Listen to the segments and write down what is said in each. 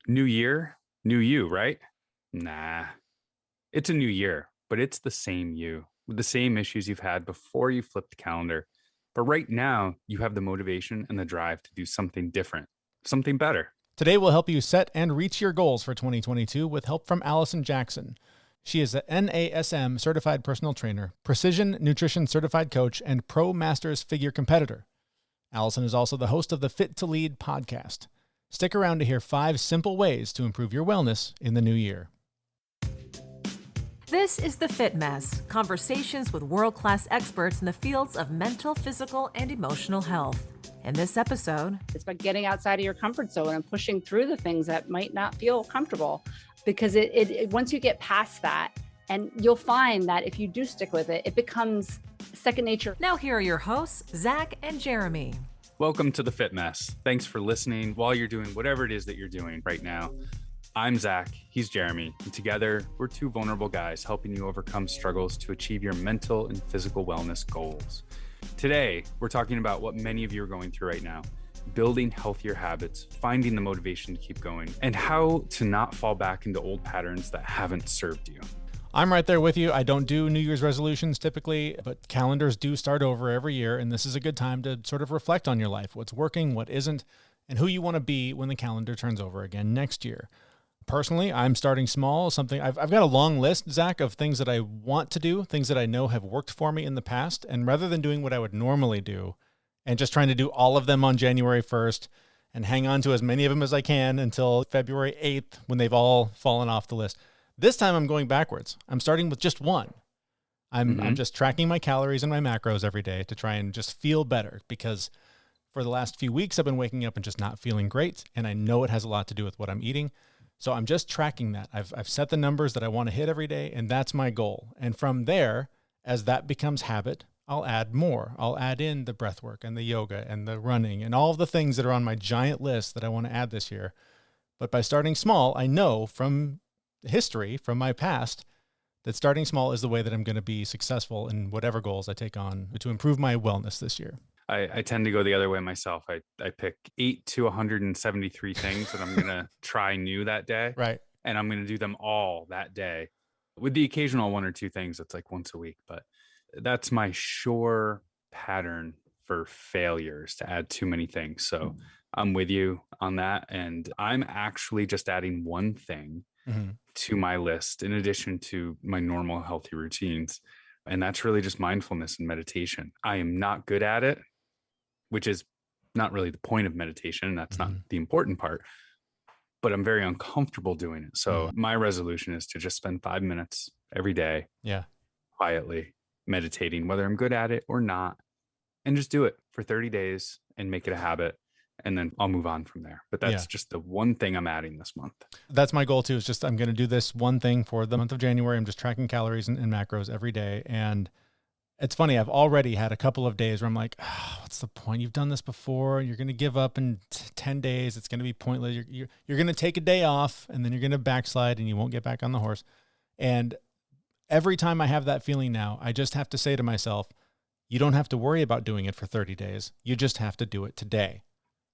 New year, new you, right? Nah, it's a new year, but it's the same you with the same issues you've had before you flipped the calendar. But right now, you have the motivation and the drive to do something different, something better. Today, we'll help you set and reach your goals for 2022 with help from Allison Jackson. She is a NASM-certified personal trainer, precision nutrition certified coach, and pro masters figure competitor. Allison is also the host of the Fit to Lead podcast. Stick around to hear 5 simple ways to improve your wellness in the new year. This is The Fit Mess, conversations with world-class experts in the fields of mental, physical, and emotional health. In this episode, it's about getting outside of your comfort zone and pushing through the things that might not feel comfortable, because it once you get past that, and you'll find that if you do stick with it, it becomes second nature. Now here are your hosts, Zach and Jeremy. Welcome to The Fit Mess. Thanks for listening while you're doing whatever it is that you're doing right now. I'm Zach, he's Jeremy, and together we're 2 vulnerable guys helping you overcome struggles to achieve your mental and physical wellness goals. Today, we're talking about what many of you are going through right now, building healthier habits, finding the motivation to keep going, and how to not fall back into old patterns that haven't served you. I'm right there with you. I don't do New Year's resolutions typically, but calendars do start over every year, and this is a good time to sort of reflect on your life, what's working, what isn't, and who you want to be when the calendar turns over again next year. Personally, I'm starting small. I've got a long list, Zach, of things that I want to do, things that I know have worked for me in the past. And rather than doing what I would normally do and just trying to do all of them on January 1st and hang on to as many of them as I can until February 8th when they've all fallen off the list, this time I'm going backwards. I'm starting with just one. I'm just tracking my calories and my macros every day to try and just feel better, because for the last few weeks I've been waking up and just not feeling great. And I know it has a lot to do with what I'm eating. So I'm just tracking that. I've set the numbers that I want to hit every day, and that's my goal. And from there, as that becomes habit, I'll add more. I'll add in the breath work and the yoga and the running and all of the things that are on my giant list that I want to add this year. But by starting small, I know from history, from my past, that starting small is the way that I'm going to be successful in whatever goals I take on to improve my wellness this year. I tend to go the other way myself. I pick 8 to 173 things that I'm going to try new that day. Right. And I'm going to do them all that day, with the occasional 1 or 2 things that's like once a week. But that's my sure pattern for failures, to add too many things. So I'm with you on that. And I'm actually just adding one thing to my list in addition to my normal healthy routines. And that's really just mindfulness and meditation. I am not good at it, which is not really the point of meditation. That's not the important part, but I'm very uncomfortable doing it. So my resolution is to just spend 5 minutes every day, quietly meditating, whether I'm good at it or not, and just do it for 30 days and make it a habit. And then I'll move on from there. But that's just the one thing I'm adding this month. That's my goal too. Is just, I'm going to do this one thing for the month of January. I'm just tracking calories and macros every day. And it's funny, I've already had a couple of days where I'm like, what's the point? You've done this before. You're going to give up in 10 days. It's going to be pointless. You're going to take a day off, and then you're going to backslide and you won't get back on the horse. And every time I have that feeling now, I just have to say to myself, you don't have to worry about doing it for 30 days. You just have to do it today.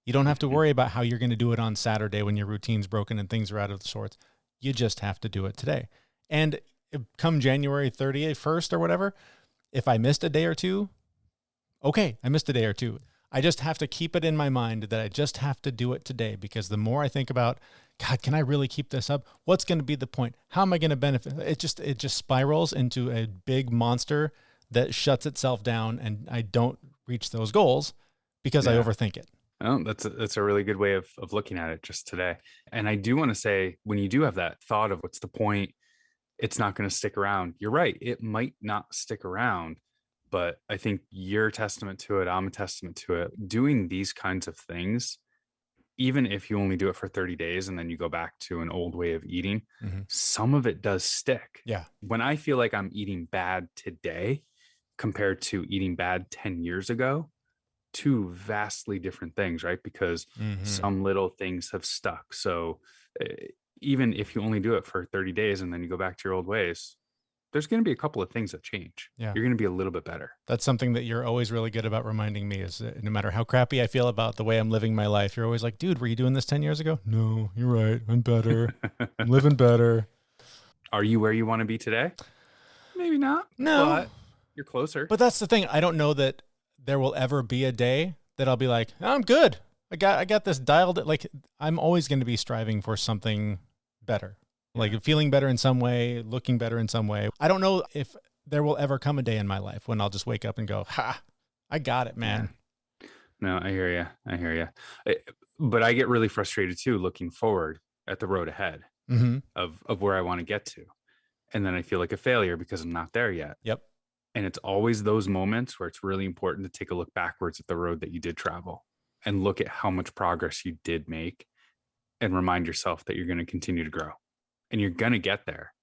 You don't have to worry about how you're going to do it on Saturday when your routine's broken and things are out of the sorts. You just have to do it today. And come January 30th, 1st or whatever, if I missed a day or two, okay, I missed a day or two. I just have to keep it in my mind that I just have to do it today, because the more I think about, God, can I really keep this up? What's going to be the point? How am I going to benefit? It just spirals into a big monster that shuts itself down, and I don't reach those goals because I overthink it. Oh, that's a really good way of looking at it just today. And I do want to say, when you do have that thought of what's the point, it's not going to stick around. You're right. It might not stick around, but I think you're a testament to it. I'm a testament to it. Doing these kinds of things, even if you only do it for 30 days and then you go back to an old way of eating, some of it does stick. Yeah. When I feel like I'm eating bad today compared to eating bad 10 years ago, 2 vastly different things, right? Because some little things have stuck. So even if you only do it for 30 days and then you go back to your old ways, there's going to be a couple of things that change. Yeah. You're going to be a little bit better. That's something that you're always really good about reminding me is that no matter how crappy I feel about the way I'm living my life, you're always like, dude, were you doing this 10 years ago? No, you're right. I'm better. I'm living better. Are you where you want to be today? Maybe not. No. But you're closer. But that's the thing. I don't know that there will ever be a day that I'll be like, oh, I'm good. I got this dialed. Like, I'm always going to be striving for something better, like feeling better in some way, looking better in some way. I don't know if there will ever come a day in my life when I'll just wake up and go, ha, I got it, man. Yeah. No, I hear you. But I get really frustrated too, looking forward at the road ahead of where I want to get to. And then I feel like a failure because I'm not there yet. Yep. And it's always those moments where it's really important to take a look backwards at the road that you did travel and look at how much progress you did make and remind yourself that you're going to continue to grow and you're going to get there.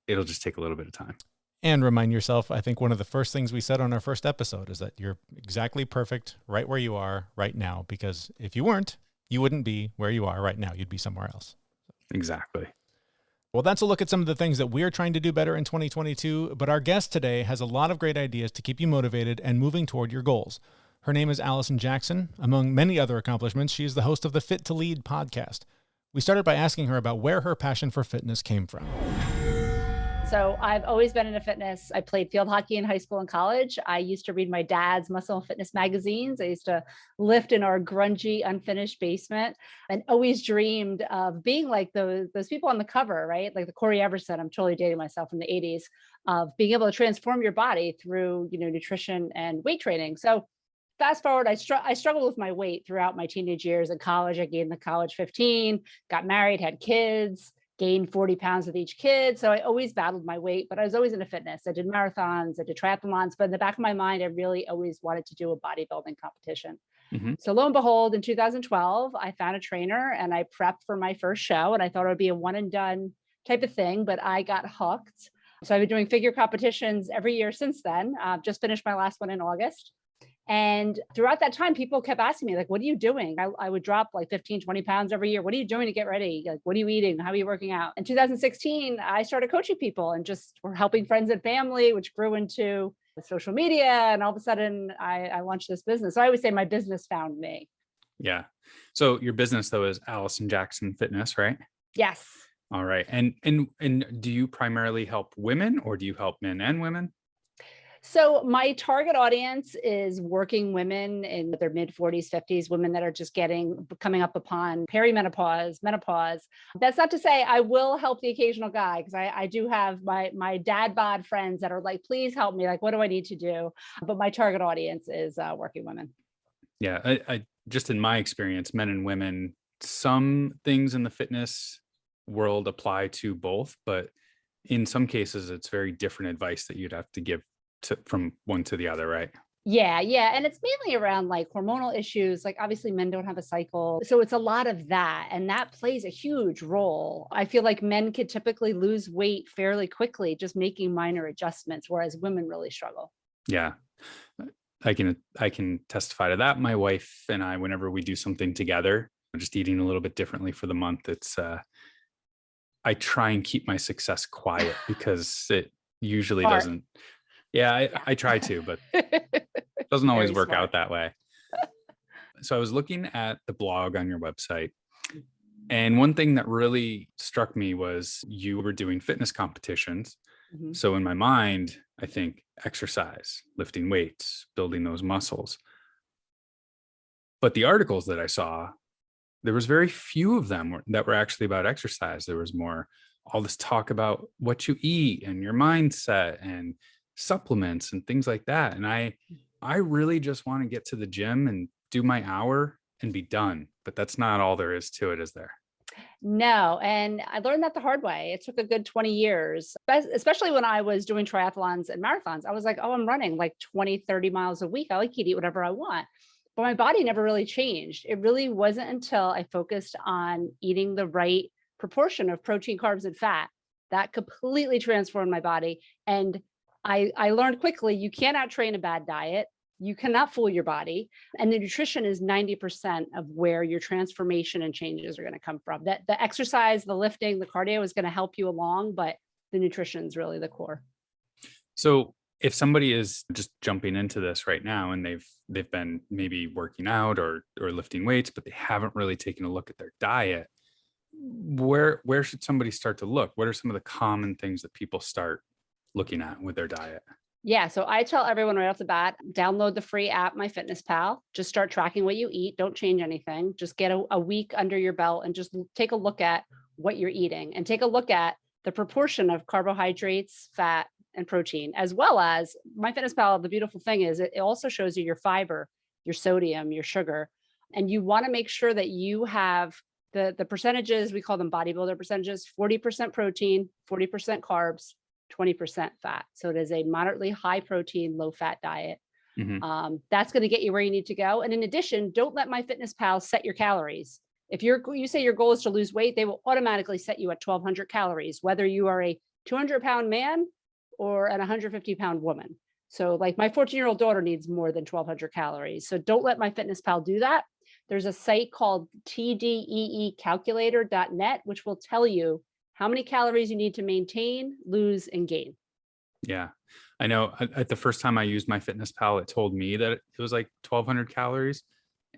It'll just take a little bit of time. And remind yourself, I think one of the first things we said on our first episode is that you're exactly perfect right where you are right now, because if you weren't, you wouldn't be where you are right now. You'd be somewhere else. Exactly. Well, that's a look at some of the things that we're trying to do better in 2022, but our guest today has a lot of great ideas to keep you motivated and moving toward your goals. Her name is Allison Jackson. Among many other accomplishments, she is the host of the Fit to Lead podcast. We started by asking her about where her passion for fitness came from. So I've always been into fitness. I played field hockey in high school and college. I used to read my dad's muscle and fitness magazines. I used to lift in our grungy, unfinished basement and always dreamed of being like those people on the cover, right? Like the Corey Everson, I'm totally dating myself, from the 80s, of being able to transform your body through, nutrition and weight training. So fast forward, I struggled with my weight throughout my teenage years. In college, I gained the college 15, got married, had kids, gained 40 pounds with each kid. So I always battled my weight, but I was always into fitness. I did marathons, I did triathlons, but in the back of my mind, I really always wanted to do a bodybuilding competition. So lo and behold, in 2012, I found a trainer and I prepped for my first show, and I thought it would be a one and done type of thing, but I got hooked. So I've been doing figure competitions every year since then. Just finished my last one in August. And throughout that time, people kept asking me, like, what are you doing? I would drop like 15, 20 pounds every year. What are you doing to get ready? Like, what are you eating? How are you working out? In 2016, I started coaching people and just were helping friends and family, which grew into social media. And all of a sudden I launched this business. So I always say my business found me. Yeah. So your business though is Allison Jackson Fitness, right? Yes. All right. And do you primarily help women or do you help men and women? So my target audience is working women in their mid 40s, 50s, women that are just coming up upon perimenopause, menopause. That's not to say I will help the occasional guy, because I do have my dad bod friends that are like, please help me. Like, what do I need to do? But my target audience is working women. Yeah. I just, in my experience, men and women, some things in the fitness world apply to both, but in some cases it's very different advice that you'd have to give from one to the other, right? Yeah. And it's mainly around like hormonal issues. Like, obviously men don't have a cycle. So it's a lot of that. And that plays a huge role. I feel like men could typically lose weight fairly quickly, just making minor adjustments, whereas women really struggle. Yeah. I can testify to that. My wife and I, whenever we do something together, just eating a little bit differently for the month, it's I try and keep my success quiet because it usually doesn't. Yeah, I try to, but it doesn't always work out that way. So I was looking at the blog on your website, and one thing that really struck me was you were doing fitness competitions. So in my mind, I think exercise, lifting weights, building those muscles. But the articles that I saw, there was very few of them that were actually about exercise. There was more all this talk about what you eat and your mindset and supplements and things like that. And I really just want to get to the gym and do my hour and be done. But that's not all there is to it, is there? No. And I learned that the hard way. It took a good 20 years, especially when I was doing triathlons and marathons. I was like, oh, I'm running like 20, 30 miles a week. I can eat whatever I want. But my body never really changed. It really wasn't until I focused on eating the right proportion of protein, carbs, and fat that completely transformed my body. And I learned quickly, you cannot train a bad diet. You cannot fool your body. And the nutrition is 90% of where your transformation and changes are going to come from. That the exercise, the lifting, the cardio is going to help you along, but the nutrition is really the core. So if somebody is just jumping into this right now and they've been maybe working out or lifting weights, but they haven't really taken a look at their diet, where should somebody start to look? What are some of the common things that people start looking at with their diet? Yeah. So I tell everyone right off the bat, download the free app, MyFitnessPal. Just start tracking what you eat. Don't change anything. Just get a week under your belt and just take a look at what you're eating and take a look at the proportion of carbohydrates, fat, and protein, as well as MyFitnessPal. The beautiful thing is it also shows you your fiber, your sodium, your sugar. And you want to make sure that you have the percentages, we call them bodybuilder percentages, 40% protein, 40% carbs, 20% fat. So it is a moderately high protein, low fat diet. Mhm. That's going to get you where you need to go. And in addition, don't let MyFitnessPal set your calories. If you say your goal is to lose weight, they will automatically set you at 1,200 calories, whether you are a 200-pound man or an 150-pound woman. So like my 14-year-old daughter needs more than 1,200 calories. So don't let MyFitnessPal do that. There's a site called tdeecalculator.net, which will tell you how many calories you need to maintain, lose, and gain. Yeah. I know at the first time I used MyFitnessPal, it told me that it was like 1,200 calories.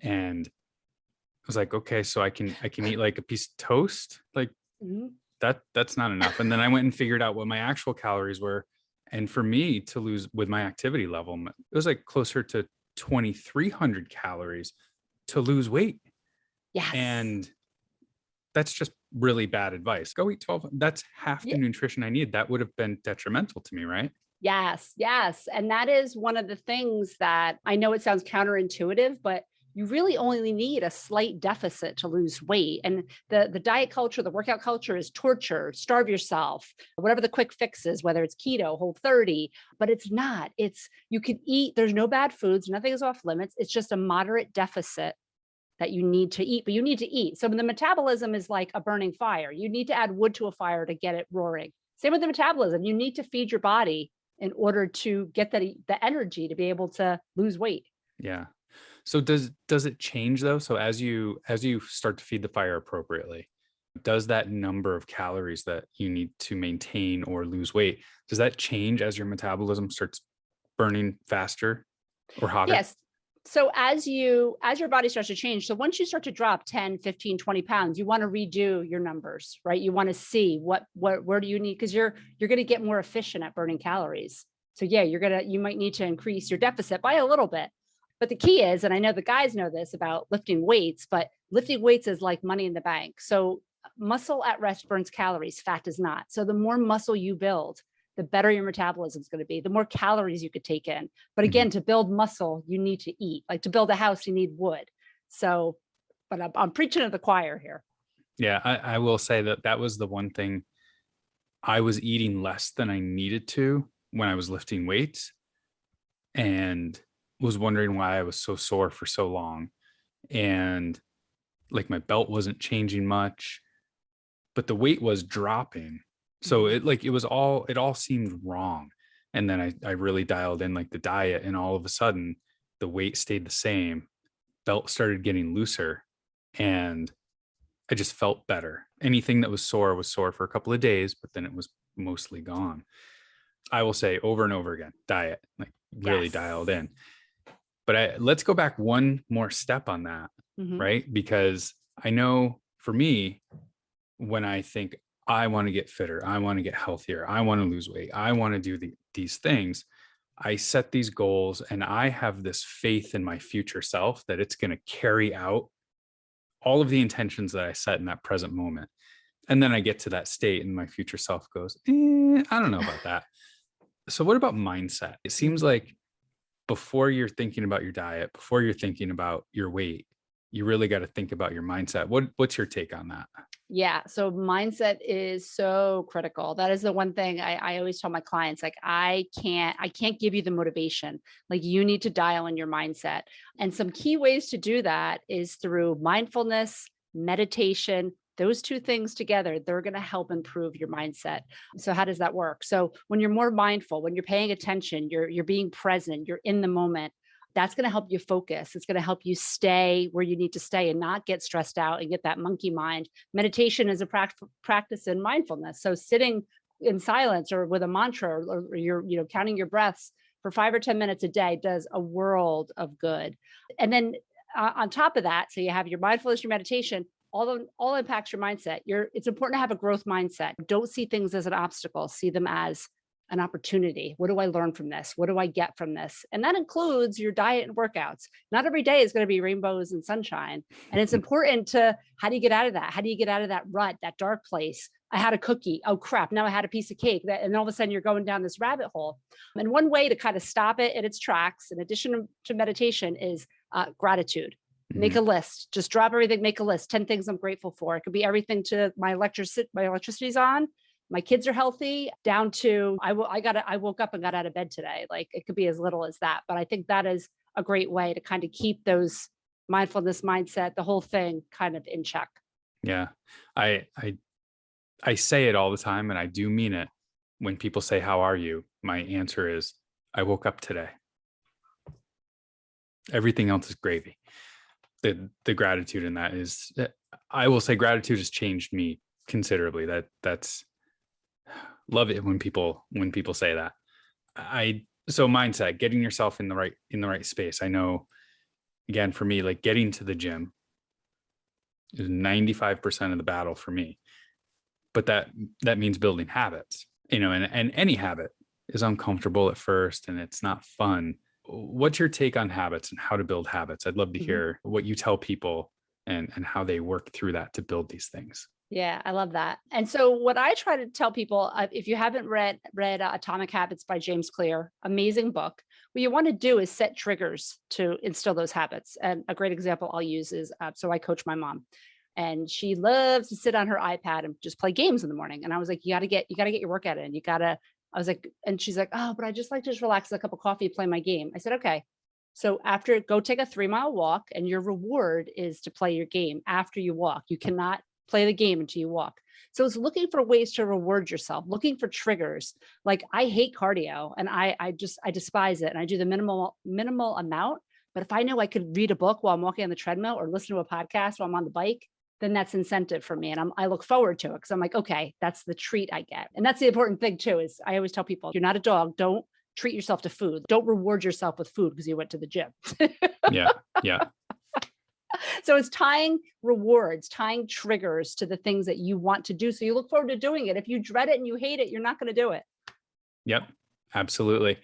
And I was like, okay, so I can eat like a piece of toast. Like Mhm. that's not enough. And then I went and figured out what my actual calories were. And for me to lose with my activity level, it was like closer to 2,300 calories to lose weight. Yes. And that's just really bad advice. Go eat 12. That's half the Yeah. nutrition I need. That would have been detrimental to me, right? Yes, yes. And that is one of the things that I know it sounds counterintuitive, but you really only need a slight deficit to lose weight. And the diet culture, the workout culture is torture, starve yourself, whatever the quick fix is, whether it's keto, whole 30, but it's not. It's you can eat, there's no bad foods, nothing is off limits. It's just a moderate deficit that you need to eat, but you need to eat. So the metabolism is like a burning fire. You need to add wood to a fire to get it roaring. Same with the metabolism. You need to feed your body in order to get the energy to be able to lose weight. Yeah. So does it change though? So as you start to feed the fire appropriately, does that number of calories that you need to maintain or lose weight, does that change as your metabolism starts burning faster or hotter? Yes. So as your body starts to change, so once you start to drop 10, 15, 20 pounds, you want to redo your numbers, right? You want to see where do you need, because you're going to get more efficient at burning calories. So yeah, you might need to increase your deficit by a little bit. But the key is, and I know the guys know this about lifting weights, but lifting weights is like money in the bank. So muscle at rest burns calories, fat does not. So the more muscle you build, the better your metabolism is going to be, the more calories you could take in. But again, to build muscle, you need to eat. Like to build a house, you need wood. So, but I'm preaching to the choir here. Yeah, I will say that was the one thing. I was eating less than I needed to when I was lifting weights and was wondering why I was so sore for so long. And like my belt wasn't changing much, but the weight was dropping. So it all seemed wrong. And then I really dialed in like the diet, and all of a sudden the weight stayed the same, belt started getting looser, and I just felt better. Anything that was sore for a couple of days, but then it was mostly gone. I will say over and over again, diet, like really Yes. dialed in. But let's go back one more step on that, right? Because I know for me, when I think I want to get fitter, I want to get healthier, I want to lose weight, I want to do these things, I set these goals and I have this faith in my future self that it's going to carry out all of the intentions that I set in that present moment. And then I get to that state and my future self goes, I don't know about that. So what about mindset? It seems like before you're thinking about your diet, before you're thinking about your weight, you really got to think about your mindset. What's your take on that? Yeah. So mindset is so critical. That is the one thing I always tell my clients, like, I can't give you the motivation. Like you need to dial in your mindset. And some key ways to do that is through mindfulness, meditation. Those two things together, they're going to help improve your mindset. So how does that work? So when you're more mindful, when you're paying attention, you're being present, you're in the moment, that's going to help you focus. It's going to help you stay where you need to stay and not get stressed out and get that monkey mind. Meditation is a practice in mindfulness. So sitting in silence or with a mantra, or you're, counting your breaths for 5 or 10 minutes a day does a world of good. And then on top of that, so you have your mindfulness, your meditation, all impacts your mindset. It's important to have a growth mindset. Don't see things as an obstacle, see them as an opportunity. What do I learn from this? What do I get from this? And that includes your diet and workouts. Not every day is going to be rainbows and sunshine. And it's important to, how do you get out of that? How do you get out of that rut, that dark place? I had a cookie. Oh crap. Now I had a piece of cake. And all of a sudden you're going down this rabbit hole. And one way to kind of stop it in its tracks, in addition to meditation, is gratitude. Make a list. Just drop everything. Make a list. 10 things I'm grateful for. It could be everything to my electricity's on. My kids are healthy, down to I woke up and got out of bed today. Like, it could be as little as that. But I think that is a great way to kind of keep those mindfulness mindset, the whole thing, kind of in check. Yeah. I say it all the time, and I do mean it. When people say, "How are you?" my answer is, "I woke up today." Everything else is gravy. The gratitude in that is, I will say, gratitude has changed me considerably. That's love it when people say that. So mindset, getting yourself in the right space. I know, again, for me, like, getting to the gym is 95% of the battle for me. But that means building habits, and any habit is uncomfortable at first and it's not fun. What's your take on habits and how to build habits? I'd love to hear what you tell people and how they work through that to build these things. Yeah, I love that. And so what I try to tell people, if you haven't read Atomic Habits by James Clear, amazing book, what you want to do is set triggers to instill those habits. And a great example I'll use is, so I coach my mom, and she loves to sit on her iPad and just play games in the morning. And I was like, you got to get your workout in. I was like, and she's like, oh, but I just like to just relax with a cup of coffee, play my game. I said, okay. So after, go take a 3-mile walk, and your reward is to play your game after you walk. You cannot play the game until you walk. So it's looking for ways to reward yourself, looking for triggers. Like, I hate cardio, and I despise it. And I do the minimal amount. But if I know I could read a book while I'm walking on the treadmill, or listen to a podcast while I'm on the bike, then that's incentive for me. And I look forward to it, because I'm like, okay, that's the treat I get. And that's the important thing too, is I always tell people, you're not a dog. Don't treat yourself to food. Don't reward yourself with food because you went to the gym. Yeah. So it's tying rewards, tying triggers to the things that you want to do. So you look forward to doing it. If you dread it and you hate it, you're not going to do it. Yep, absolutely.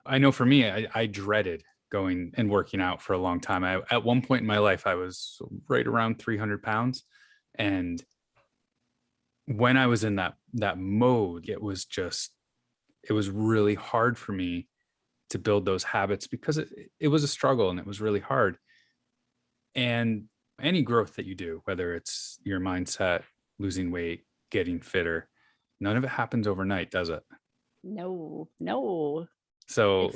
I know for me, I dreaded going and working out for a long time. At one point in my life, I was right around 300 pounds. And when I was in that mode, it was really hard for me to build those habits, because it was a struggle and it was really hard. And any growth that you do, whether it's your mindset, losing weight, getting fitter, none of it happens overnight, does it? No. So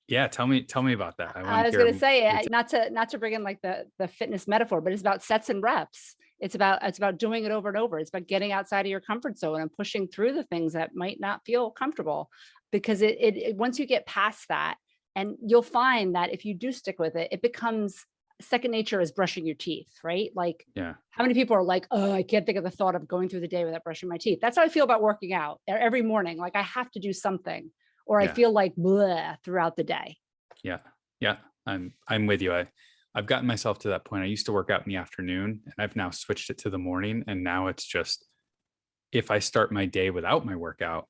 yeah, tell me about that. I was going to say, not to bring in like the fitness metaphor, but it's about sets and reps. It's about doing it over and over. It's about getting outside of your comfort zone and pushing through the things that might not feel comfortable, because it once you get past that, and you'll find that if you do stick with it, it becomes second nature, as brushing your teeth, right? Like, yeah. How many people are like, oh, I can't think of the thought of going through the day without brushing my teeth? That's how I feel about working out every morning. Like, I have to do something, or I feel like bleh throughout the day. Yeah. I'm with you. I've gotten myself to that point. I used to work out in the afternoon, and I've now switched it to the morning. And now it's just, if I start my day without my workout,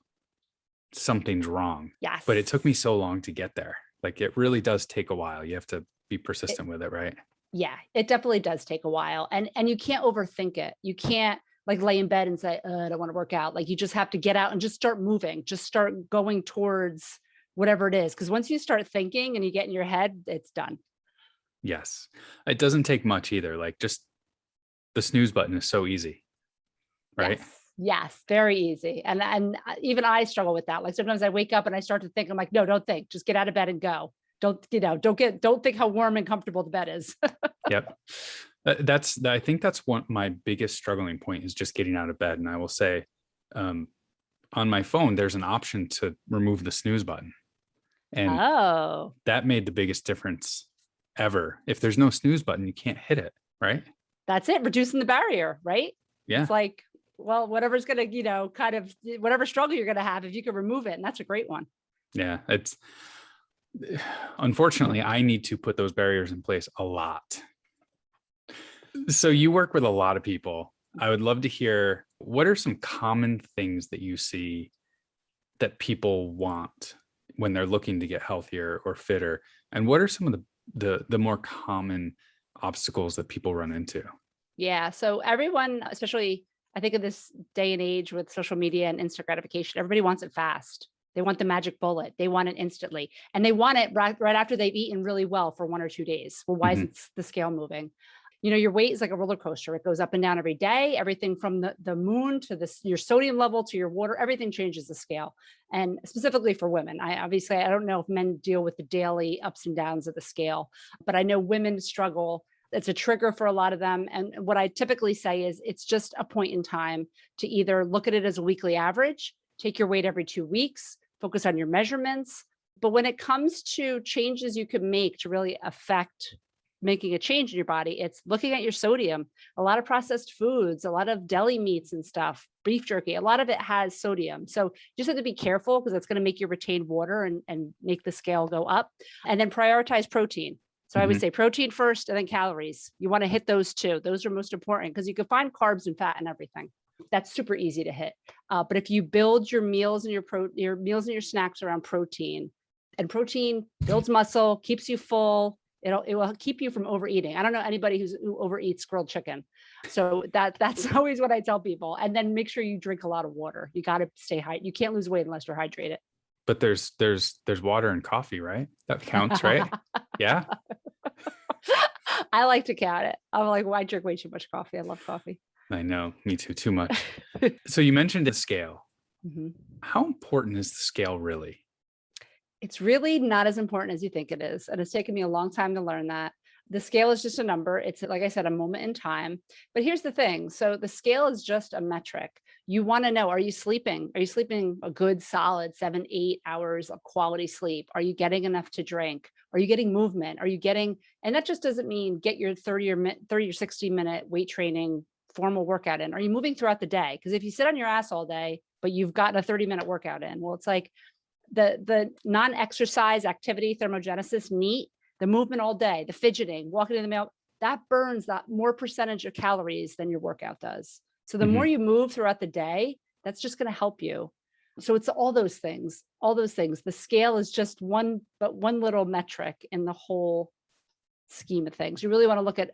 something's wrong. Yes. But it took me so long to get there. Like, it really does take a while. You have to be persistent with it, right? Yeah, it definitely does take a while. And you can't overthink it. You can't like lay in bed and say, I don't want to work out. Like, you just have to get out and just start moving, just start going towards whatever it is. Because once you start thinking and you get in your head, it's done. Yes. It doesn't take much either. Like, just the snooze button is so easy, right? Yes, very easy. And even I struggle with that. Like, sometimes I wake up and I start to think, I'm like, no, don't think, just get out of bed and go. Don't think how warm and comfortable the bed is. Yep. I think that's my biggest struggling point, is just getting out of bed. And I will say, on my phone, there's an option to remove the snooze button. And that made the biggest difference ever. If there's no snooze button, you can't hit it, right? That's it. Reducing the barrier, right? Yeah. It's like, well, whatever's going to, kind of whatever struggle you're going to have, if you can remove it, and that's a great one. Yeah. Unfortunately, I need to put those barriers in place a lot. So you work with a lot of people. I would love to hear, what are some common things that you see that people want when they're looking to get healthier or fitter? And what are some of the more common obstacles that people run into? Yeah. So everyone, especially I think in this day and age with social media and instant gratification, everybody wants it fast. They want the magic bullet. They want it instantly. And they want it right after they've eaten really well for 1 or 2 days. Well, why isn't the scale moving? Your weight is like a roller coaster. It goes up and down every day. Everything from the moon to your sodium level to your water, everything changes the scale. And specifically for women, I don't know if men deal with the daily ups and downs of the scale, but I know women struggle. It's a trigger for a lot of them. And what I typically say is it's just a point in time to either look at it as a weekly average, take your weight every 2 weeks, focus on your measurements. But when it comes to changes you can make to really affect making a change in your body, it's looking at your sodium. A lot of processed foods, a lot of deli meats and stuff, beef jerky, a lot of it has sodium. So you just have to be careful because it's going to make you retain water and make the scale go up. And then prioritize protein. So I would say protein first and then calories. You want to hit those two. Those are most important because you can find carbs and fat and everything. That's super easy to hit. But if you build your meals and your meals and your snacks around protein, and protein builds muscle, keeps you full, it will keep you from overeating. I don't know anybody who overeats grilled chicken. So that's always what I tell people. And then make sure you drink a lot of water. You got to stay hydrated. You can't lose weight unless you're hydrated. But there's water and coffee, right? That counts, right? Yeah. I like to count it. I'm like, well, I drink way too much coffee. I love coffee. I know, me too much. So you mentioned the scale. How important is the scale really? It's really not as important as you think it is. And it's taken me a long time to learn that. The scale is just a number. It's, like I said, a moment in time. But here's the thing. So the scale is just a metric. You want to know, are you sleeping? Are you sleeping a good solid 7-8 hours of quality sleep? Are you getting enough to drink? Are you getting movement? Are you getting, and that just doesn't mean get your 30 or 60 minute weight training formal workout in. Are you moving throughout the day? Because if you sit on your ass all day, but you've gotten a 30-minute workout in, well, it's like the non-exercise activity, thermogenesis, NEAT, the movement all day, the fidgeting, walking in the mail, that burns that more percentage of calories than your workout does. So the more you move throughout the day, that's just going to help you. So it's all those things. The scale is just one little metric in the whole scheme of things. You really want to look at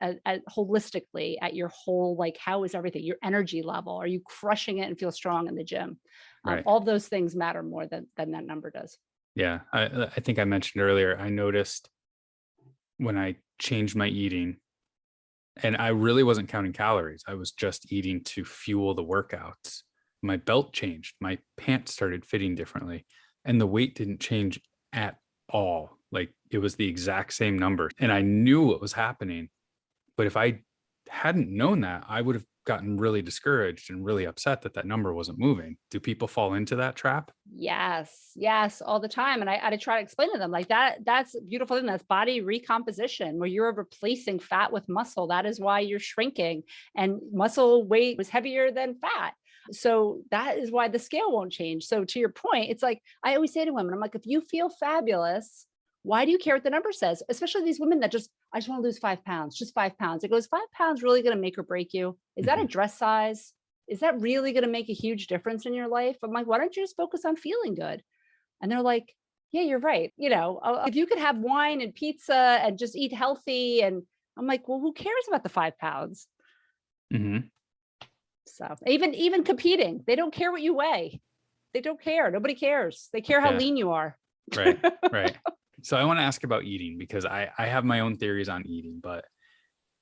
holistically at your whole, like, how is everything, your energy level? Are you crushing it and feel strong in the gym? Right. All those things matter more than that number does. Yeah. I think I mentioned earlier, I noticed when I changed my eating, and I really wasn't counting calories. I was just eating to fuel the workouts. My belt changed. My pants started fitting differently, and the weight didn't change at all. Like, it was the exact same number, and I knew what was happening. But if I hadn't known that, I would have gotten really discouraged and really upset that number wasn't moving. Do people fall into that trap? Yes, all the time. And I try to explain to them like that's a beautiful thing. That's body recomposition, where you're replacing fat with muscle. That is why you're shrinking, and muscle weight was heavier than fat. So that is why the scale won't change. So to your point, it's like, I always say to women, I'm like, if you feel fabulous, why do you care what the number says? Especially these women that I just want to lose 5 pounds, just 5 pounds. It goes, 5 pounds really going to make or break you? Is that a dress size? Is that really going to make a huge difference in your life? I'm like, why don't you just focus on feeling good? And they're like, yeah, you're right. If you could have wine and pizza and just eat healthy. And I'm like, well, who cares about the 5 pounds? So even competing, they don't care what you weigh. They don't care. Nobody cares. They care how lean you are. Right. So I want to ask about eating, because I have my own theories on eating, but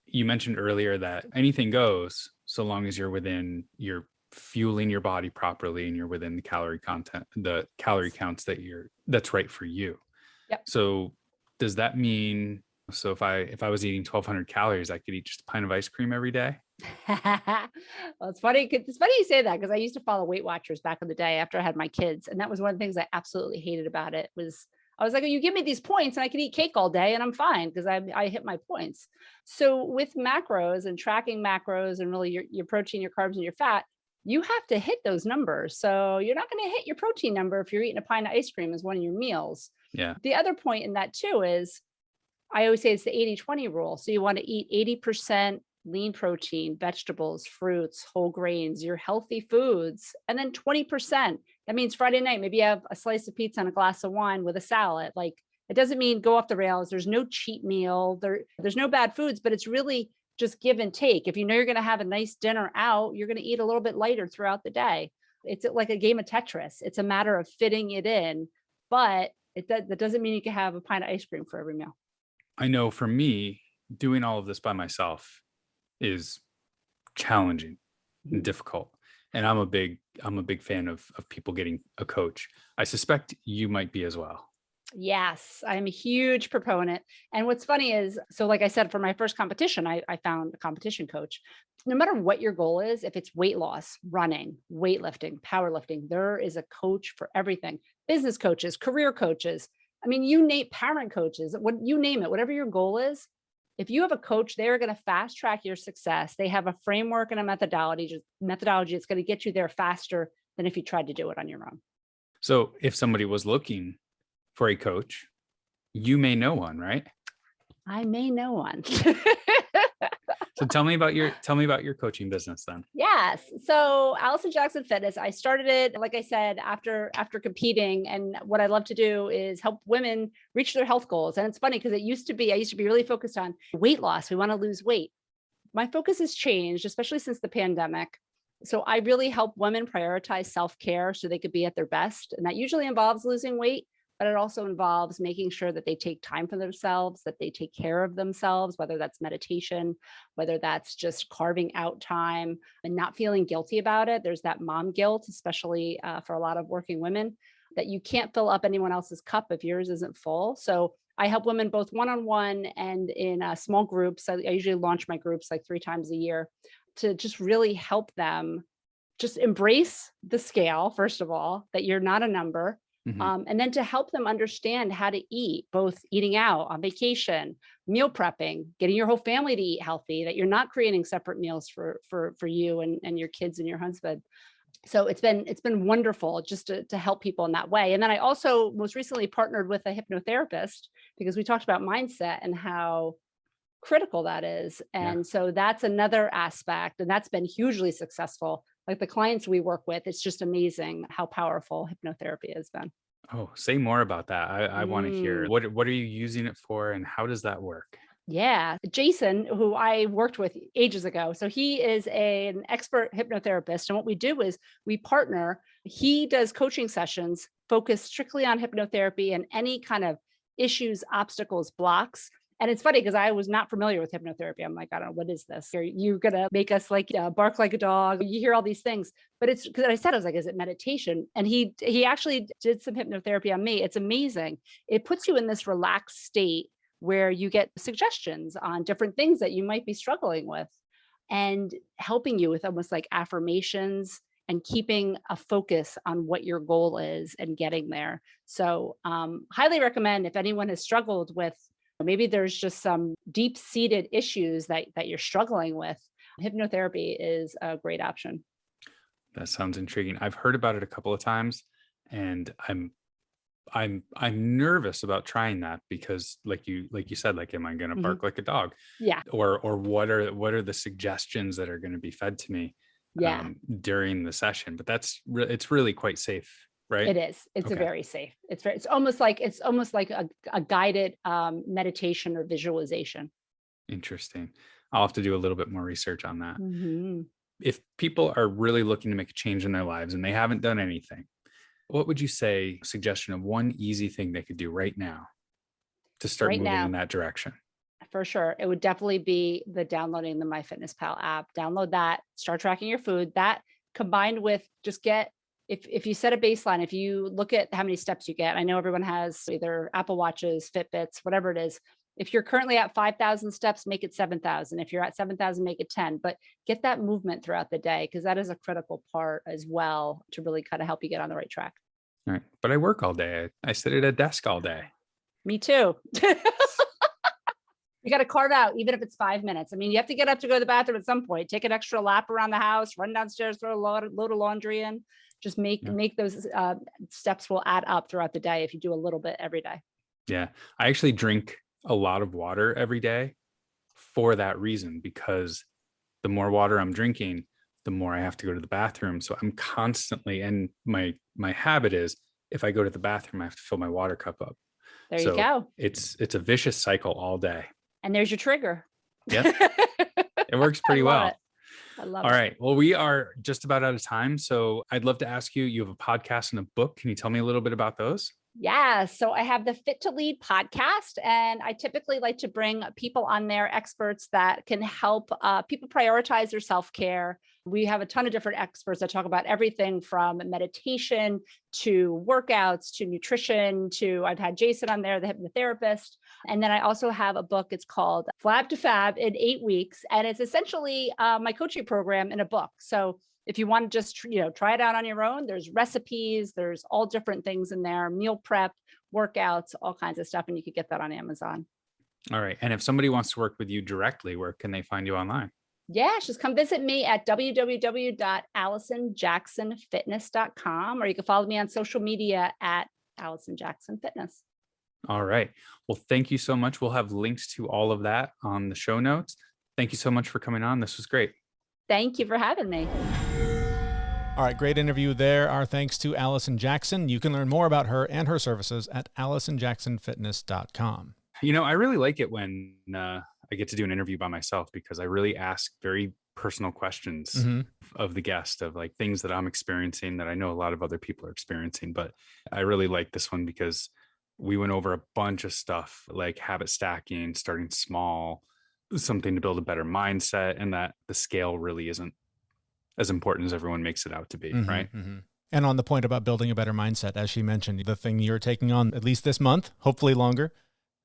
you mentioned earlier that anything goes so long as you're fueling your body properly and you're within the calorie counts that's right for you. Yep. So does that mean, so if I was eating 1,200 calories, I could eat just a pint of ice cream every day? Well, it's funny you say that, because I used to follow Weight Watchers back in the day after I had my kids. And that was one of the things I absolutely hated about it. I was like, oh, you give me these points and I can eat cake all day and I'm fine because I hit my points. So with macros and tracking macros and really your protein, your carbs, and your fat, you have to hit those numbers. So you're not going to hit your protein number if you're eating a pint of ice cream as one of your meals. Yeah. The other point in that too is I always say it's the 80-20 rule. So you want to eat 80% lean protein, vegetables, fruits, whole grains, your healthy foods, and then 20%. That means Friday night, maybe you have a slice of pizza and a glass of wine with a salad. Like, it doesn't mean go off the rails. There's no cheat meal. There's no bad foods, but it's really just give and take. If you know you're going to have a nice dinner out, you're going to eat a little bit lighter throughout the day. It's like a game of Tetris. It's a matter of fitting it in, but that doesn't mean you can have a pint of ice cream for every meal. I know for me, doing all of this by myself is challenging and difficult. And I'm a big fan of people getting a coach. I suspect you might be as well. Yes, I'm a huge proponent. And what's funny is, so like I said, for my first competition, I found a competition coach. No matter what your goal is, if it's weight loss, running, weightlifting, powerlifting, there is a coach for everything. Business coaches, career coaches. I mean, you name parent coaches, you name it, whatever your goal is. If you have a coach, they're going to fast track your success. They have a framework and a methodology that's going to get you there faster than if you tried to do it on your own. So if somebody was looking for a coach, you may know one, right? I may know one. So tell me about your coaching business then. Yes. So Allison Jackson Fitness, I started it, like I said, after competing. And what I love to do is help women reach their health goals. And it's funny because I used to be really focused on weight loss. We want to lose weight. My focus has changed, especially since the pandemic. So I really help women prioritize self-care so they could be at their best. And that usually involves losing weight, but it also involves making sure that they take time for themselves, that they take care of themselves, whether that's meditation, whether that's just carving out time and not feeling guilty about it. There's that mom guilt, especially for a lot of working women, that you can't fill up anyone else's cup if yours isn't full. So I help women both one-on-one and in small groups. I usually launch my groups like 3 times a year to just really help them just embrace the scale, first of all, that you're not a number. Mm-hmm. And then to help them understand how to eat, both eating out on vacation, meal prepping, getting your whole family to eat healthy, that you're not creating separate meals for you and your kids and your husband. So it's been wonderful just to help people in that way. And then I also most recently partnered with a hypnotherapist because we talked about mindset and how critical that is. And so that's another aspect, and that's been hugely successful. Like the clients we work with, it's just amazing how powerful hypnotherapy has been. Oh, say more about that. I want to hear what are you using it for and how does that work? Yeah. Jason, who I worked with ages ago. So he is an expert hypnotherapist. And what we do is we partner. He does coaching sessions focused strictly on hypnotherapy and any kind of issues, obstacles, blocks. And it's funny because I was not familiar with hypnotherapy. I'm like, I don't know, what is this? You're going to make us like bark like a dog. You hear all these things, but it's because I was like, is it meditation? And he actually did some hypnotherapy on me. It's amazing. It puts you in this relaxed state where you get suggestions on different things that you might be struggling with and helping you with almost like affirmations and keeping a focus on what your goal is and getting there. So highly recommend if anyone has struggled with, maybe there's just some deep-seated issues that you're struggling with, hypnotherapy is a great option. That sounds intriguing. I've heard about it a couple of times and I'm nervous about trying that because like you said, like, am I going to bark like a dog? Yeah. Or what are the suggestions that are going to be fed to me during the session? But it's really quite safe, right? It is. It's a very safe. It's almost like a guided meditation or visualization. Interesting. I'll have to do a little bit more research on that. Mm-hmm. If people are really looking to make a change in their lives and they haven't done anything, what would you say, suggestion of one easy thing they could do right now to start moving in that direction? For sure. It would definitely be downloading the MyFitnessPal app. Download that, start tracking your food. That combined with just if you set a baseline, if you look at how many steps you get, I know everyone has either Apple Watches, Fitbits, whatever it is. If you're currently at 5,000 steps, make it 7,000. If you're at 7,000, make it 10, but get that movement throughout the day because that is a critical part as well to really kind of help you get on the right track. All right. But I work all day. I sit at a desk all day. Me too. You got to carve out, even if it's 5 minutes. I mean, you have to get up to go to the bathroom at some point, take an extra lap around the house, run downstairs, throw a load of laundry in. Just make those steps will add up throughout the day if you do a little bit every day. Yeah. I actually drink a lot of water every day for that reason, because the more water I'm drinking, the more I have to go to the bathroom. So I'm constantly, and my habit is, if I go to the bathroom, I have to fill my water cup up. There you go. It's a vicious cycle all day. And there's your trigger. Yeah. It works pretty well. I love it. All right. Well, we are just about out of time. So I'd love to ask you, you have a podcast and a book. Can you tell me a little bit about those? Yeah. So I have the Fit to Lead podcast, and I typically like to bring people on there, experts that can help people prioritize their self-care. We have a ton of different experts that talk about everything from meditation to workouts to nutrition to, I've had Jason on there, the hypnotherapist. And then I also have a book. It's called Flab to Fab in 8 weeks. And it's essentially my coaching program in a book. So if you want to just, try it out on your own, there's recipes, there's all different things in there, meal prep, workouts, all kinds of stuff. And you could get that on Amazon. All right. And if somebody wants to work with you directly, where can they find you online? Yeah, just come visit me at www.AllisonJacksonFitness.com, or you can follow me on social media at Allison Jackson Fitness. All right. Well, thank you so much. We'll have links to all of that on the show notes. Thank you so much for coming on. This was great. Thank you for having me. All right, great interview there. Our thanks to Allison Jackson. You can learn more about her and her services at AllisonJacksonFitness.com. I really like it when I get to do an interview by myself, because I really ask very personal questions of the guest, of like things that I'm experiencing that I know a lot of other people are experiencing. But I really like this one because we went over a bunch of stuff like habit stacking, starting small, something to build a better mindset, and that the scale really isn't as important as everyone makes it out to be, right? And on the point about building a better mindset, as she mentioned, the thing you're taking on at least this month, hopefully longer,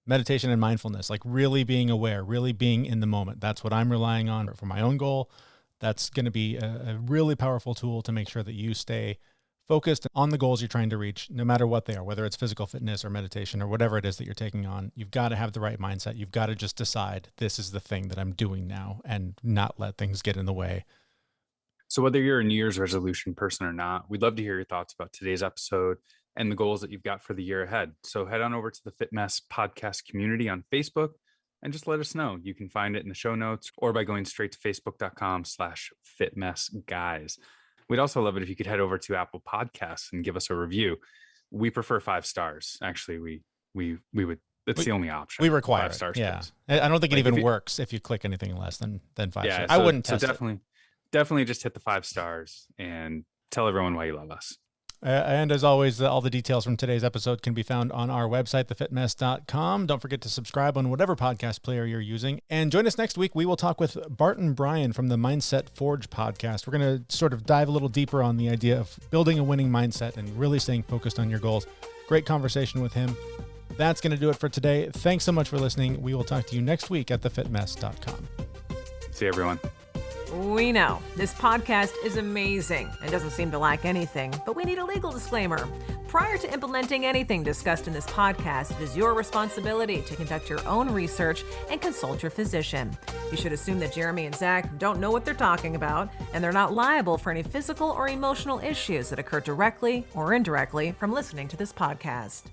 meditation and mindfulness, like really being aware, really being in the moment. That's what I'm relying on for my own goal. That's going to be a really powerful tool to make sure that you stay focused on the goals you're trying to reach, no matter what they are, whether it's physical fitness or meditation or whatever it is that you're taking on. You've got to have the right mindset. You've got to just decide this is the thing that I'm doing now and not let things get in the way. So whether you're a New Year's resolution person or not, we'd love to hear your thoughts about today's episode and the goals that you've got for the year ahead. So head on over to the Fit Mess podcast community on Facebook and just let us know. You can find it in the show notes or by going straight to facebook.com/fitmessguys. We'd also love it if you could head over to Apple Podcasts and give us a review. We prefer 5 stars. Actually, we would. That's the only option. We require 5 stars. Yeah, I don't think it even works if you click anything less than 5 stars. So, I wouldn't test it. Definitely just hit the 5 stars and tell everyone why you love us. And as always, all the details from today's episode can be found on our website, thefitmess.com. Don't forget to subscribe on whatever podcast player you're using. And join us next week. We will talk with Barton Bryan from the Mindset Forge podcast. We're going to sort of dive a little deeper on the idea of building a winning mindset and really staying focused on your goals. Great conversation with him. That's going to do it for today. Thanks so much for listening. We will talk to you next week at thefitmess.com. See everyone. We know this podcast is amazing and doesn't seem to lack anything, but we need a legal disclaimer. Prior to implementing anything discussed in this podcast, it is your responsibility to conduct your own research and consult your physician. You should assume that Jeremy and Zach don't know what they're talking about, and they're not liable for any physical or emotional issues that occur directly or indirectly from listening to this podcast.